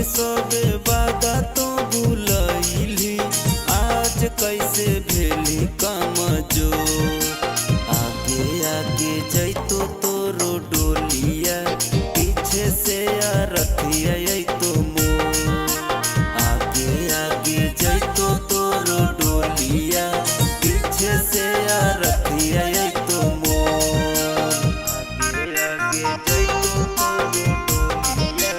सबे वादा तो भूलैली, आज कैसे भेली काम जो। आगे आगे जैतो तोरो डोलिया, पीछे से रथिया तो मोर। आगे आगे जैतो तोरो डोलिया, पीछे से रथिया तो मोर। आगे आगे जैतो तोरो डोलिया।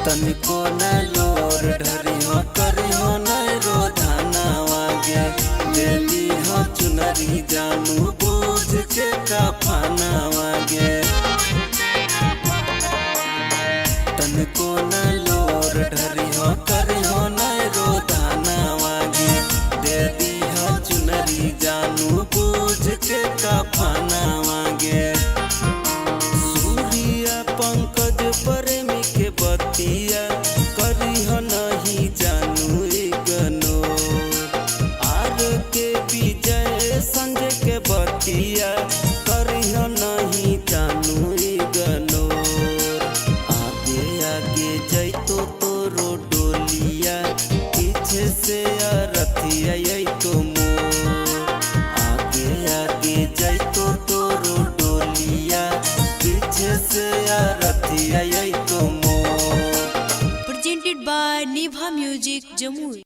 तनिको न लोर ढरी हो करी हो न रोधाना वागे, देली हो चुनरी जानू बूझ के काफाना वागे। तनिको न लोर ढरी हो करी हो न रोधाना वागे, देली हो चुनरी जानू बूझ के काफाना वागे। सूर्या पंकज प्रेमी के बतिया करी हो नहीं जानू इग्नोर। आर के विजय संजय के बतिया करी हो नहीं जानू इग्नोर। आगे आगे जैतो तोरो डोलिया, पीछे से रथिया तो मोर। आगे आगे जैतो तोरो डोलिया, पीछे से रथिया तो मोर। Presented by Niva Music, Jammu।